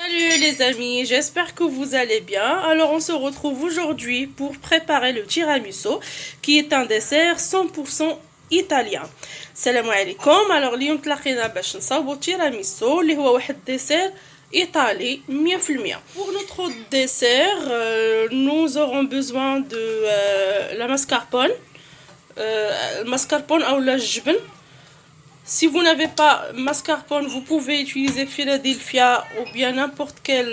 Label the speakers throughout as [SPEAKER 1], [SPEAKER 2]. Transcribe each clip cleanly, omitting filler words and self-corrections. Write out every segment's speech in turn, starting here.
[SPEAKER 1] Salut les amis, j'espère que vous allez bien. Alors on se retrouve aujourd'hui pour préparer le tiramisu qui est un dessert 100% italien. Salam alaikum. Alors اليوم تلاقينا باش نصاوبو tiramisu اللي هو واحد ديسير إيطالي 100%. Pour notre dessert, nous aurons besoin de la mascarpone, mascarpone ou la jbin. Si vous n'avez pas mascarpone, vous pouvez utiliser Philadelphia ou bien n'importe quel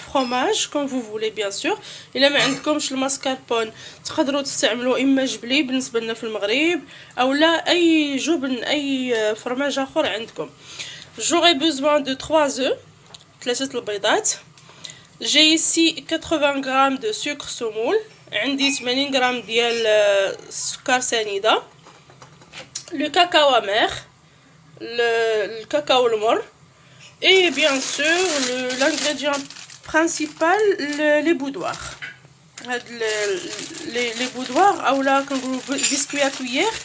[SPEAKER 1] fromage, comme vous voulez bien sûr. إلا ما عندكمش الماسكاربون تقدروا تستعملوا إما جبلي بالنسبة لنا في المغرب أو لا أي جبن أي فرماج آخر عندكم. J'aurai besoin de 3 œufs, 3 البيضات. J'ai ici 80 grammes de sucre semoule. عندي 80 غرام ديال السكر سنيدة. Le cacao amer. Le cacao le mort et bien sûr l'ingrédient principal les boudoirs les boudoirs ou là كنقولوا biscuits à cuillère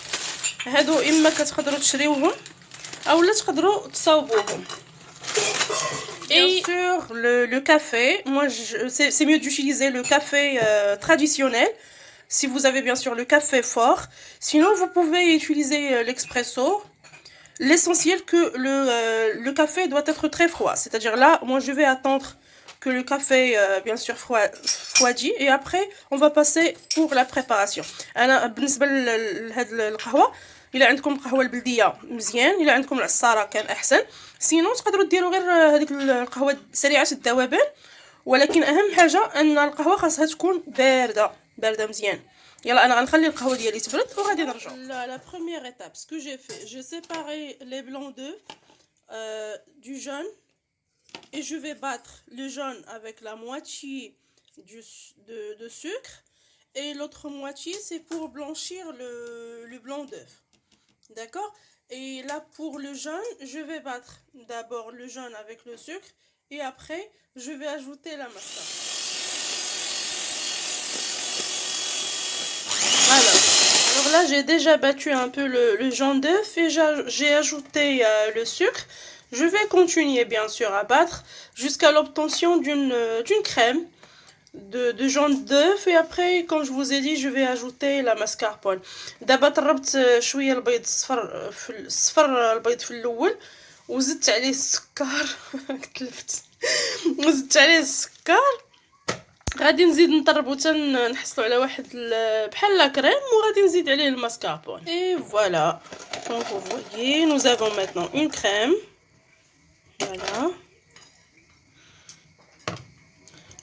[SPEAKER 1] هادو اما كتقدروا تشريوهم او لا تقدروا تصاوبوهم. Et sur le café, moi c'est mieux d'utiliser le café traditionnel si vous avez bien sûr le café fort, sinon vous pouvez utiliser l'expresso. L'essentiel que le café doit être très froid, c'est-à-dire là, moi je vais attendre que le café bien sûr froidit et après on va passer pour la préparation. أنا بالنسبة لهاد القهوة إلا عندكم قهوة البلدية مزيان، إلا عندكم العصارة كان أحسن، سينو تقدروا ديروا غير هذيك القهوة سريعة الذوبان، ولكن أهم حاجة أن القهوة خاصها تكون باردة مزيان. يلا انا غنخلي القهوه ديالي تبرد وغادي نرجعوا. La première étape, ce que j'ai fait, j'ai séparé les blancs d'œufs du jaune et je vais battre le jaune avec la moitié de sucre et l'autre moitié c'est pour blanchir le blanc d'œuf. D'accord? Et là pour le jaune, je vais battre d'abord le jaune avec le sucre et après je vais ajouter la mascarpone. Alors là j'ai déjà battu un peu le jaune d'œuf et j'ai ajouté le sucre. Je vais continuer bien sûr à battre jusqu'à l'obtention d'une crème de jaune d'œuf et après comme je vous ai dit je vais ajouter la mascarpone. دابا طربت شويه البيض الصفر البيض في الاول وزدت عليه السكر تلفت وزدت عليه السكر غادي نزيد نطربو حتى نحصلوا على واحد بحال لا كريم وغادي نزيد عليه الماسكاربون. Et voilà, comme vous voyez, nous avons maintenant une crème. Voilà.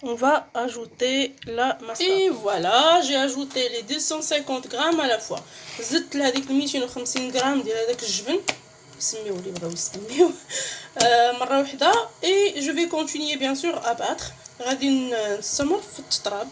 [SPEAKER 1] On va ajouter la mascarpone. Et voilà, j'ai ajouté les 250 grammes à la fois. زدت لهذيك 250 غرام ديال هذاك الجبن سميوه اللي بغاو يسميوه مره واحده. Et je vais continuer bien sûr à battre. غادي نستمر في التطراب.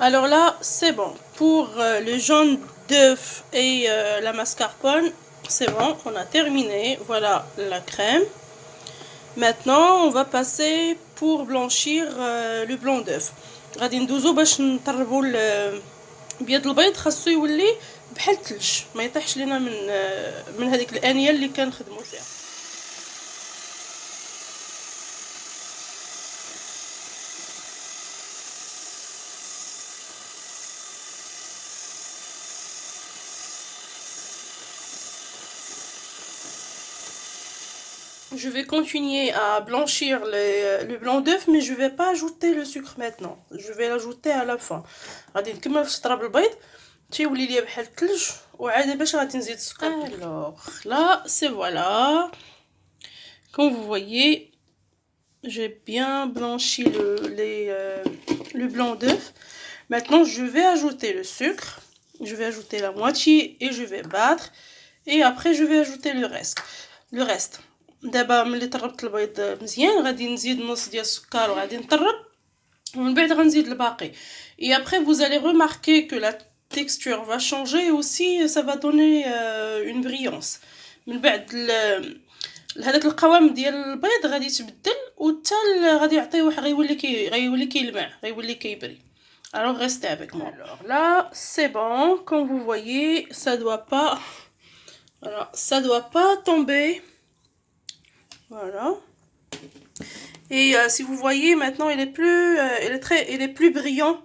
[SPEAKER 1] Alors là, c'est bon. Pour le jaune d'œuf et la mascarpone, c'est bon, on a terminé. Voilà la crème. Maintenant, on va passer pour blanchir le blanc d'œuf. غادي ندوزو باش نطربو بيض البيض خاصو يولي بحال الثلج، ما يطيحش لينا من هذيك الانيه اللي كنخدمو فيها. Je vais continuer à blanchir le blanc d'œuf mais je vais pas ajouter le sucre maintenant. Je vais l'ajouter à la fin. غادي نكمل في تطراب البيض تيولي ليا بحال الثلج وعاد باش غادي نزيد السكر. Alors là c'est voilà. Comme vous voyez, j'ai bien blanchi le blanc d'œuf. Maintenant je vais ajouter le sucre. Je vais ajouter la moitié et je vais battre. Et après je vais ajouter le reste. دابا ملي طربت البيض مزيان غادي نزيد نص ديال السكر وغادي نطرب ومن بعد غنزيد الباقي. Et après vous allez remarquer que la texture va changer et aussi ça va donner une brillance. من بعد هذاك القوام ديال البيض غادي يتبدل وحتى غادي يعطي واحد غيولي كيلمع غيولي كيبري. Alors restez avec moi. Alors là c'est bon, comme vous voyez ça doit pas tomber. Voilà. Et si vous voyez maintenant il est plus brillant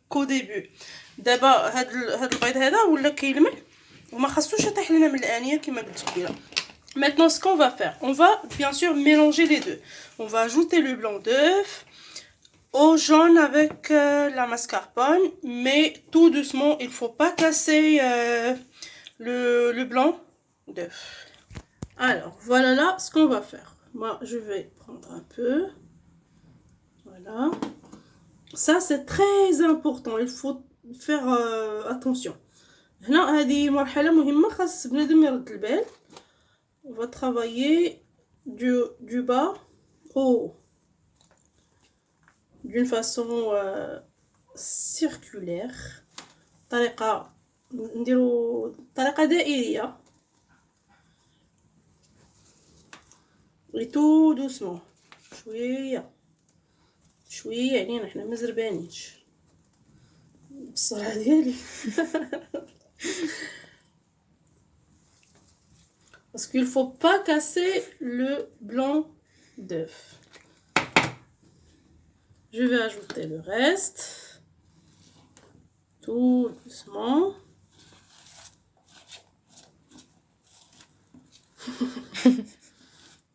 [SPEAKER 1] qu'au début. D'abord هاد البيض هذا ولا كيلمع وما خاصوش يطيح لنا من الانيه كما قلت قبيله. Maintenant ce qu'on va faire, on va bien sûr mélanger les deux. On va ajouter le blanc d'œuf au jaune avec la mascarpone, mais tout doucement, il faut pas casser le blanc d'œuf. Alors voilà là ce qu'on va faire. Moi je vais prendre un peu. Voilà. Ça c'est très important, il faut faire attention. هنا هذه مرحلة مهمة خاص بنادم يرد البال. On va travailler du bas au haut d'une façon circulaire. طريقة نديرو طريقة دائرية. Et tout doucement. شوية علينا حنا مزربانينش بالصراحة ديالي. Parce qu'il faut pas casser le blanc d'œuf. Je vais ajouter le reste tout doucement.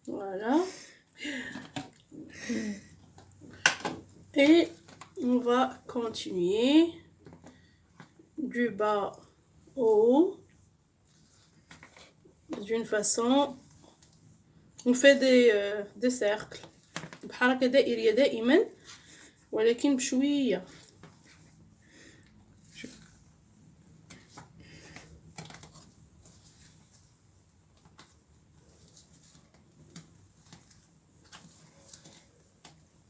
[SPEAKER 1] Voilà. Et on va continuer du bas au haut d'une façon. On fait des cercles بحركة دائرية دائما ولكن بشوية.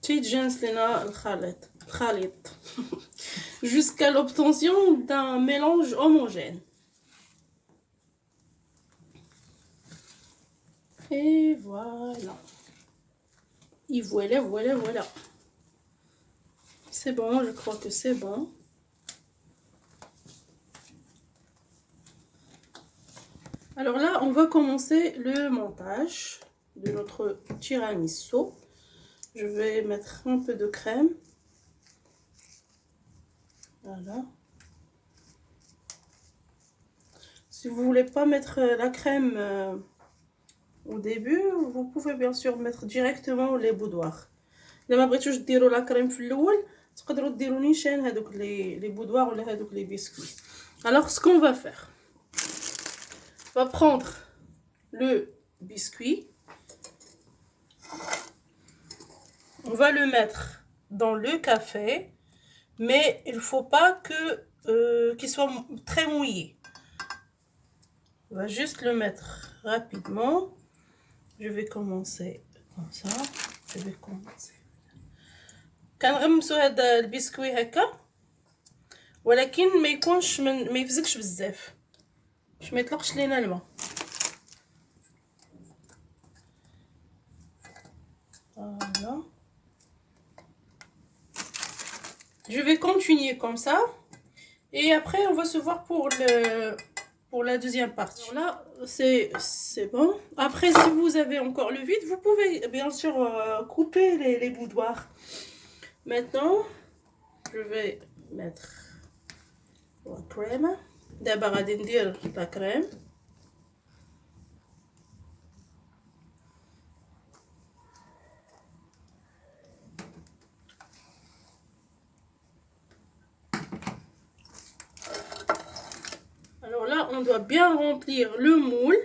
[SPEAKER 1] تيتجانس لنا الخليط jusqu'à l'obtention d'un mélange homogène. Et voilà. Et voilà. C'est bon, je crois que c'est bon. Alors là, on va commencer le montage de notre tiramisu. Je vais mettre un peu de crème. Voilà. Si vous voulez pas mettre la crème au début, vous pouvez bien sûr mettre directement les boudoirs. إلا ما بغيتوش ديروا لا كريم في الاول تقدروا ديروا نيشان هذوك لي بودوار ولا هذوك لي بسكوي. Alors ce qu'on va faire, on va prendre le biscuit, on va le mettre dans le café, mais il faut pas qu'il soit très mouillé. On va juste le mettre rapidement. Je vais commencer comme ça. Je vais commencer. كنغمسو هذا البسكوي هكا ولكن ما يكونش ما يفزكش بزاف باش ما يطلقش لينا الماء. Voilà. Je vais continuer comme ça et après on va se voir pour la deuxième partie. Alors là c'est bon. Après si vous avez encore le vide, vous pouvez bien sûr couper les boudoirs. Maintenant je vais mettre la crème. دابا غادي ندير la crème. Alors là, on doit bien remplir le moule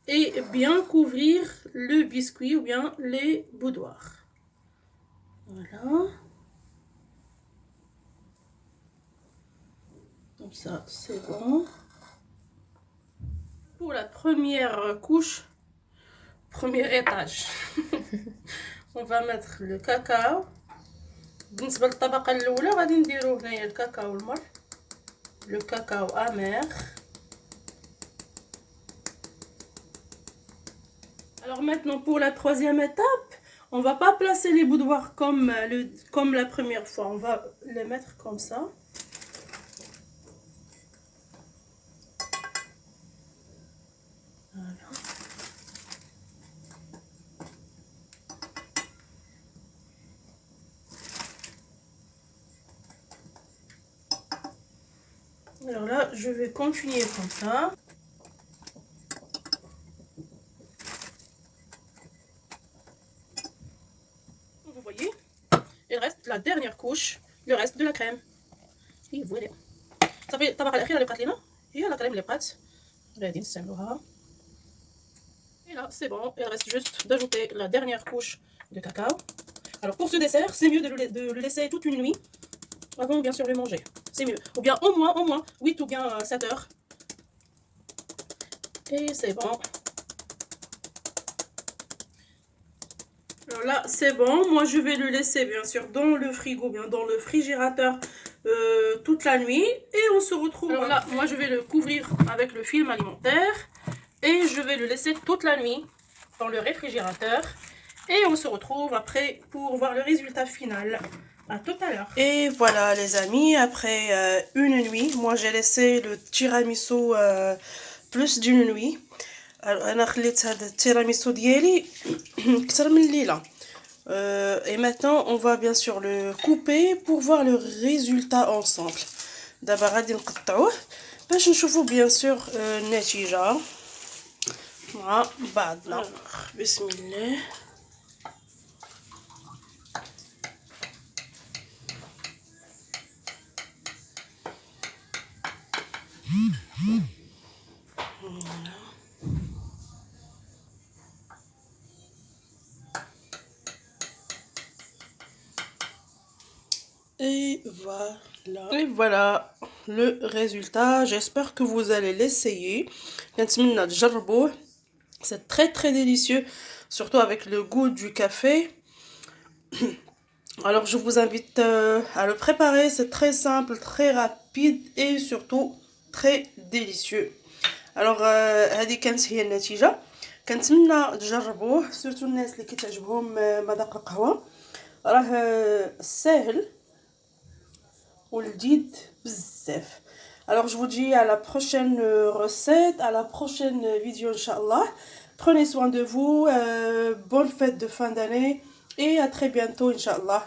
[SPEAKER 1] et bien couvrir le biscuit ou bien les boudoirs. Voilà. Comme ça, c'est bon. Pour la première couche, premier étage, on va mettre le cacao. بالنسبه للطبقه الاولى غادي نديرو هنايا الكاكاو المر، لو كاكاو امير. Alors maintenant pour la troisième étape, on va pas placer les boudoirs comme la première fois, on va les mettre comme ça. Voilà. Alors là, je vais continuer comme ça. Vous voyez, il reste la dernière couche, le reste de la crème. Et voilà. Ça fait الطبقة الأخيرة اللي بقات لينا هي لا كريم اللي بقات غادي نستعملوها. Et là, c'est bon, il reste juste d'ajouter la dernière couche de cacao. Alors pour ce dessert, c'est mieux de le laisser toute une nuit avant bien sûr de le manger. C'est mieux. Ou bien au moins 8 ou bien 7 heures. Et c'est bon. Alors là, c'est bon. Moi, je vais le laisser bien sûr dans le frigo, bien dans le frigérateur toute la nuit. Et on se retrouve. Alors là, moi, je vais le couvrir avec le film alimentaire. Et je vais le laisser toute la nuit dans le réfrigérateur. Et on se retrouve après pour voir le résultat final. À tout à l'heure. Et voilà les amis, après une nuit, moi j'ai laissé le tiramisu plus d'une nuit. انا خليت هذا التيراميسو ديالي اكثر من ليله. Et maintenant on va bien sûr le couper pour voir le résultat ensemble. دابا غادي نقطعوه باش نشوفوا bien sûr النتيجه مع بعضنا. بسم الله. Et voilà le résultat. J'espère que vous allez l'essayer. C'est très très délicieux, surtout avec le goût du café. Alors je vous invite à le préparer. C'est très simple, très rapide et surtout très délicieux. Alors هذه كانت هي النتيجة. كنتمنى تجربوه سورتو الناس اللي كتعجبهم مذاق القهوة. راه ساهل ولذيذ بزاف. Alors je vous dis à la prochaine recette, à la prochaine vidéo Inch'Allah. Prenez soin de vous, bonne fête de fin d'année et à très bientôt Inch'Allah.